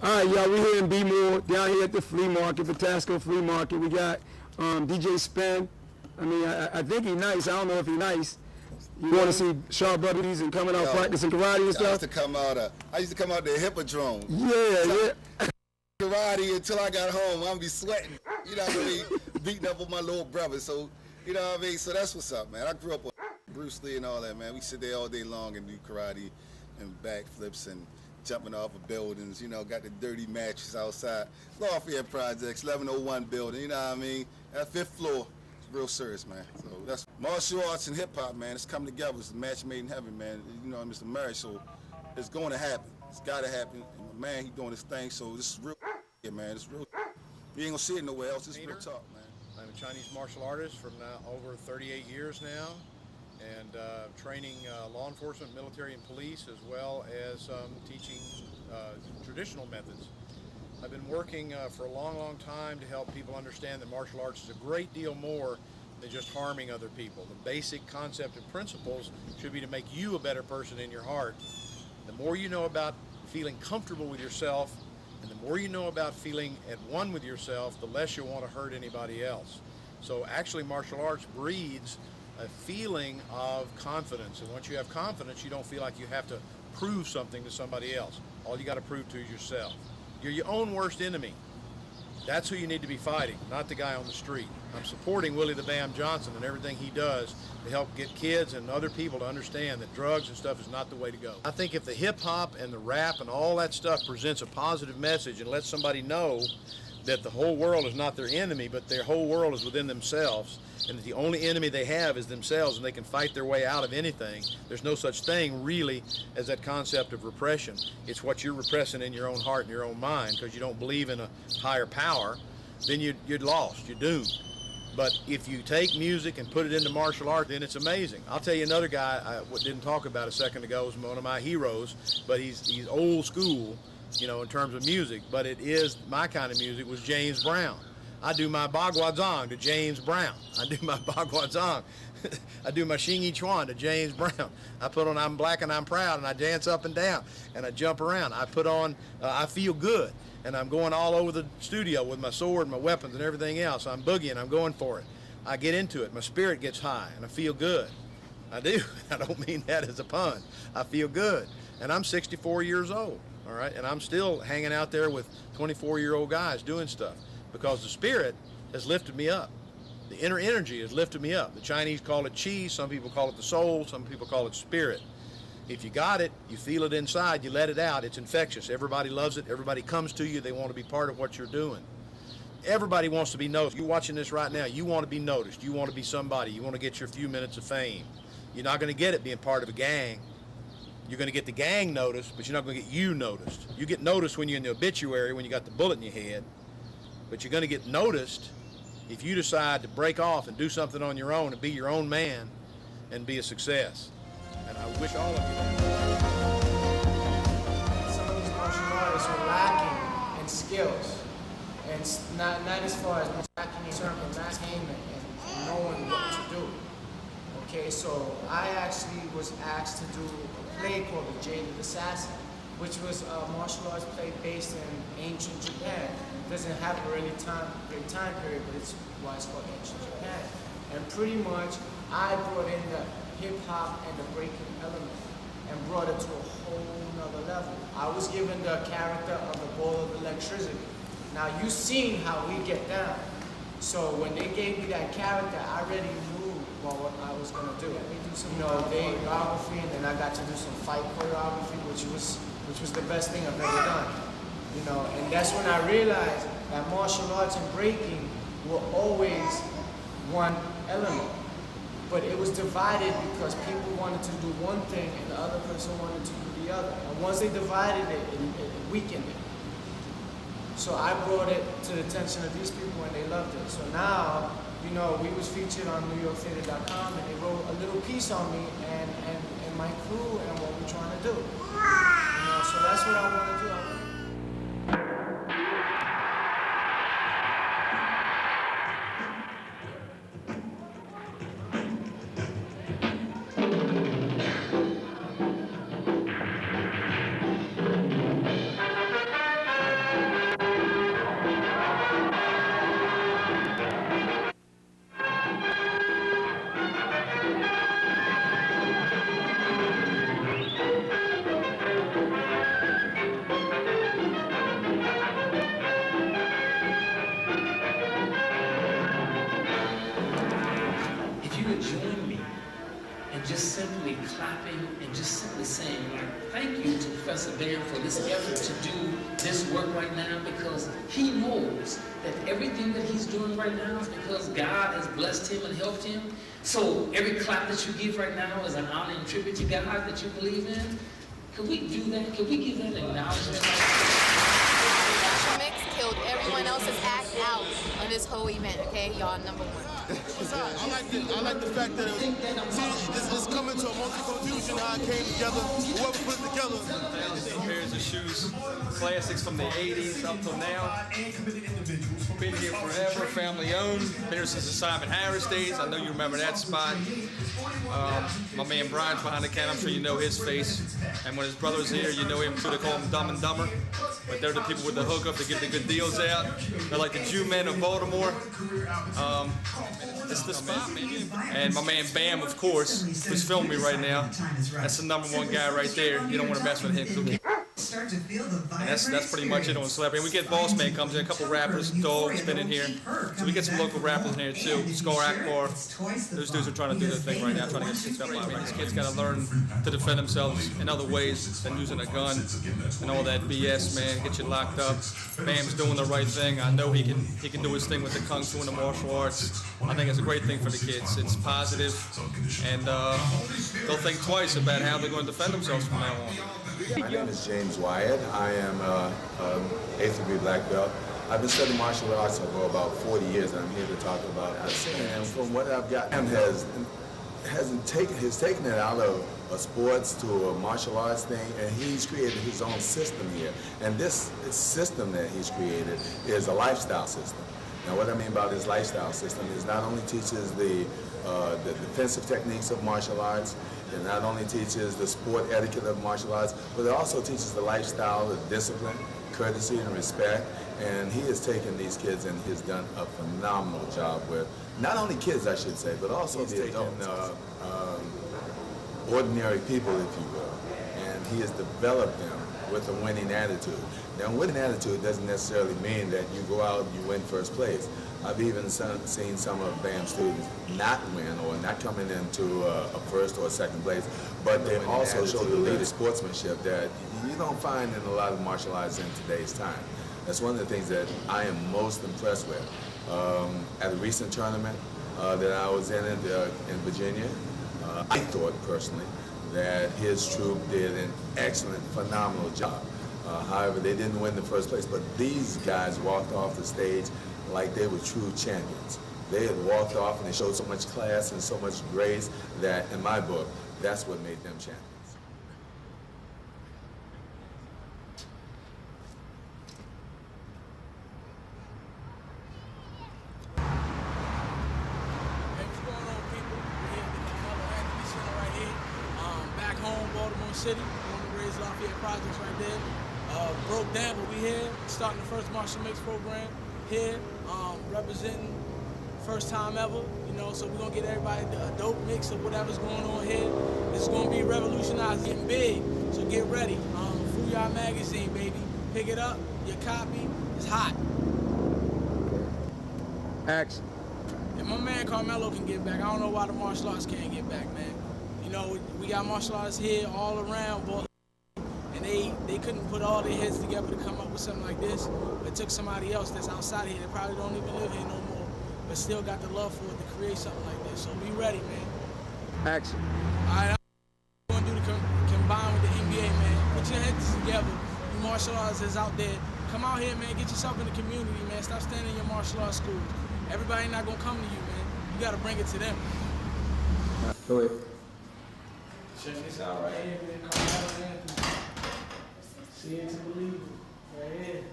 All right, y'all, we here in B-More, down here at the flea market, Patasco Flea Market. We got DJ Spen. I mean, I think he's nice. I don't know if he's nice. You want to see sharp buddies and coming out practicing karate and stuff? I used to come out the Hippodrome. Yeah. Karate until I got home. I'm be sweating. You know what I mean? Beating up with my little brother. So, you know what I mean? So that's what's up, man. I grew up with Bruce Lee and all that, man. We sit there all day long and do karate and backflips and jumping off of buildings, you know, got the dirty mattress outside. Lafayette Projects, 1101 building, you know what I mean? That 5th floor, it's real serious, man. So that's martial arts and hip hop, man. It's come together. It's a match made in heaven, man. You know, Mr. Murray, so it's going to happen. It's got to happen. And my man, he doing his thing, so this is real, yeah, man. It's real. You ain't gonna see it nowhere else. It's real talk, man. I'm a Chinese martial artist from now over 38 years now, and training law enforcement, military, and police, as well as teaching traditional methods. I've been working for a long time to help people understand that martial arts is a great deal more than just harming other people. The basic concept and principles should be to make you a better person in your heart. The more you know about feeling comfortable with yourself, and the more you know about feeling at one with yourself, the less you'll want to hurt anybody else. So actually martial arts breeds a feeling of confidence, and once you have confidence, you don't feel like you have to prove something to somebody else. All you got to prove to is yourself. You're your own worst enemy. That's who you need to be fighting, not the guy on the street. I'm supporting Willie the Bam Johnson and everything he does to help get kids and other people to understand that drugs and stuff is not the way to go. I think if the hip hop and the rap and all that stuff presents a positive message and lets somebody know that the whole world is not their enemy, but their whole world is within themselves, and that the only enemy they have is themselves, and they can fight their way out of anything. There's no such thing really as that concept of repression. It's what you're repressing in your own heart and your own mind because you don't believe in a higher power. Then you're lost, you're doomed. But if you take music and put it into martial art, then it's amazing. I'll tell you another guy I didn't talk about a second ago was one of my heroes, but he's old school, you know, in terms of music, but it is my kind of music, was James Brown. I do my Bagua Zhang to James Brown. I do my Bagua Zhang. I do my Xing Yi Chuan to James Brown. I put on I'm Black and I'm Proud, and I dance up and down, and I jump around. I put on I Feel Good, and I'm going all over the studio with my sword and my weapons and everything else. I'm boogieing, I'm going for it. I get into it. My spirit gets high, and I feel good. I do. I don't mean that as a pun. I feel good. And I'm 64 years old, all right? And I'm still hanging out there with 24-year-old guys doing stuff because the spirit has lifted me up. The inner energy has lifted me up. The Chinese call it qi, some people call it the soul, some people call it spirit. If you got it, you feel it inside, you let it out, it's infectious. Everybody loves it, everybody comes to you, they want to be part of what you're doing. Everybody wants to be noticed. You're watching this right now, you want to be noticed, you want to be somebody, you want to get your few minutes of fame. You're not going to get it being part of a gang. You're going to get the gang noticed, but you're not going to get you noticed. You get noticed when you're in the obituary, when you got the bullet in your head, but you're going to get noticed if you decide to break off and do something on your own and be your own man and be a success. And I wish all of you that. Some of these martial artists are lacking in skills, and not as far as lacking in terms of attainment and knowing what to do. Okay, so I actually was asked to do a play called The Jaded Assassin, which was a martial arts play based in ancient Japan. It doesn't have a really great time period, but it's why it's called ancient Japan. And pretty much, I brought in the hip-hop and the breaking element and brought it to a whole nother level. I was given the character of the ball of electricity. Now, you've seen how we get down. So when they gave me that character, I already knew what I was going to do. We do some, choreography, and then I got to do some fight choreography, which was the best thing I've ever done. You know, and that's when I realized that martial arts and breaking were always one element. But it was divided because people wanted to do one thing and the other person wanted to do the other. And once they divided it, it weakened it. So I brought it to the attention of these people and they loved it. So now, you know, we was featured on NewYorkTheater.com and they wrote a little piece on me and my crew and what we're trying to do. You know, so that's what I want to do. join me in just simply clapping and just simply saying, like, thank you to Professor Bam for this effort to do this work right now, because he knows that everything that he's doing right now is because God has blessed him and helped him. So every clap that you give right now is an honor and tribute to God that you believe in. Could we do that? Could we give that acknowledgement? Mix killed everyone else's act out on this whole event, okay? Y'all number one. I like the fact that it's coming to a monkey confusion how it came together, whoever put it together. Pairs of shoes, classics from the 80s up till now. Been here forever, family owned. Been here since the Simon Harris days. I know you remember that spot. My man Brian's behind the counter. I'm sure you know his face. And when his brother's here, you know him too. They call him Dumb and Dumber. But they're the people with the hookup to get the good deals out. They're like the Jew men of Baltimore. It's the spot, man. And my man Bam, of course, who's filming me right now. That's the #1 guy right there. You don't want to mess with him. And that's pretty much it on Celebrity. And we get Boss Man comes in, a couple rappers, Dogs been in here. So we get some local rappers in here too. Scar Akbar. Those dudes are trying to do their thing right now, trying to get kids up. I mean, these kids got to learn to defend themselves in other ways than using a gun and all that BS, man. Get you locked up. Bam's doing the right thing. I know he can do his thing with the Kung Fu and the martial arts. I think it's a great thing for the kids. It's positive, and they'll think twice about how they're going to defend themselves from now on. My name is James Wyatt. I am an 8th degree black belt. I've been studying martial arts for about 40 years, and I'm here to talk about it. And from what I've gotten, he's taken it out of sports to a martial arts thing, and he's created his own system here. And this system that he's created is a lifestyle system. Now, what I mean by this lifestyle system is not only teaches the defensive techniques of martial arts, it not only teaches the sport etiquette of martial arts, but it also teaches the lifestyle, the discipline, courtesy, and respect. And he has taken these kids and he has done a phenomenal job with not only kids, I should say, but also the adult, ordinary people, if you will. And he has developed them with a winning attitude. Now, winning attitude doesn't necessarily mean that you go out and you win first place. I've even seen some of BAM students not win or not coming into a first or a second place, but they also show the leadership sportsmanship that you don't find in a lot of martial arts in today's time. That's one of the things that I am most impressed with. At a recent tournament that I was in Virginia, I thought personally that his troop did an excellent, phenomenal job. However, they didn't win the first place, but these guys walked off the stage like they were true champions. They had walked off and they showed so much class and so much grace that, in my book, that's what made them champions. Hey, what's going on, people? We're here at the Carmelo Anthony Center right here. Back home, Baltimore City. Born and raised Lafayette Projects right there. Broke down, but we here. Starting the first martial mix program here. Representing first time ever, you know, so we're gonna get everybody a dope mix of whatever's going on here. It's gonna be revolutionized, getting big, so get ready. Fuyar Magazine, baby. Pick it up, your copy, it's hot. Action. And my man Carmelo can get back. I don't know why the martial arts can't get back, man. You know, we got martial arts here all around, but and they couldn't put all their heads together to come up with something like this. It took somebody else that's outside here that probably don't even live here no more, but still got the love for it to create something like this. So be ready, man. Action. All right, I'm going to do the combine with the NBA, man. Put your heads together. You martial arts is out there. Come out here, man. Get yourself in the community, man. Stop standing in your martial arts schools. Everybody not gonna come to you, man. You gotta bring it to them. Go ahead. Check this out right here, man. Carmelo Anthony. See it to believe it. Right here.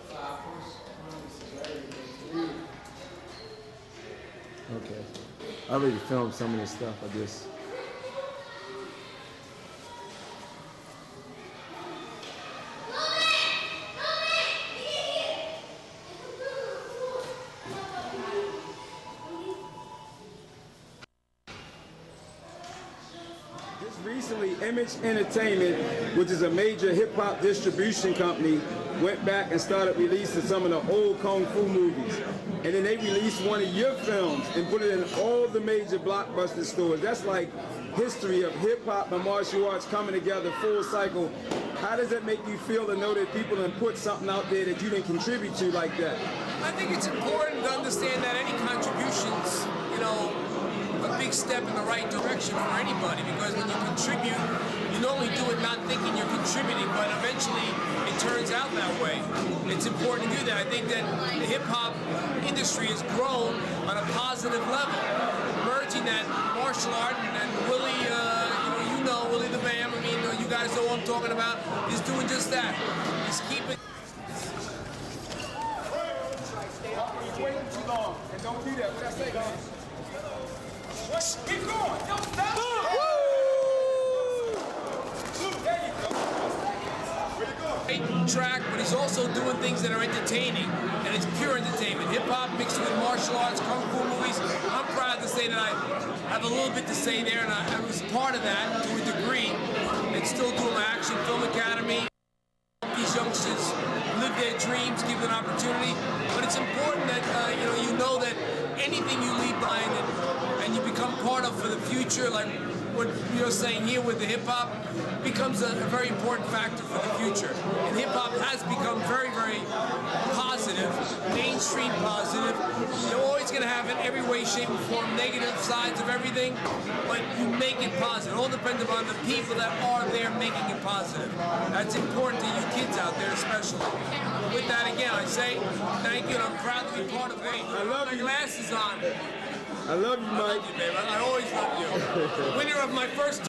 5 post promises right here. Okay. I already filmed some of this stuff. I just. Recently, Image Entertainment, which is a major hip-hop distribution company, went back and started releasing some of the old Kung Fu movies. and then they release one of your films and put it in all the major blockbuster stores. That's like history of hip hop and martial arts coming together full cycle. How does it make you feel to know that people have put something out there that you didn't contribute to like that? I think it's important to understand that any contributions, you know, a big step in the right direction for anybody, because when you contribute, you normally do it not thinking you're contributing, but eventually it turns out that way. It's important to do that. I think that the hip-hop industry has grown on a positive level, merging that martial art, and Willie, you know Willie the Bam, I mean, you guys know what I'm talking about, is doing just that. He's keeping... You're waiting too long, and don't do that. What I say, guys? Keep going. Don't stop. Track, but he's also doing things that are entertaining, and it's pure entertainment. Hip-hop mixed with martial arts, kung fu movies. I'm proud to say that I have a little bit to say there, and I was part of that to a degree, and still doing my Action Film Academy. These youngsters live their dreams, give them an opportunity, but it's important that you know that anything you leave behind and you become part of for the future, like what you're saying here with the hip-hop, becomes a very important factor for the future. And hip-hop has become very, very positive, mainstream positive. You're always going to have in every way, shape, or form negative sides of everything, but you make it positive. It all depends upon the people that are there making it positive. That's important to you kids out there especially. With that, again, I say thank you, and I'm proud to be part of it. I love you. My glasses on. I love you, Mike. I love you, babe. I always love you. Winner of my first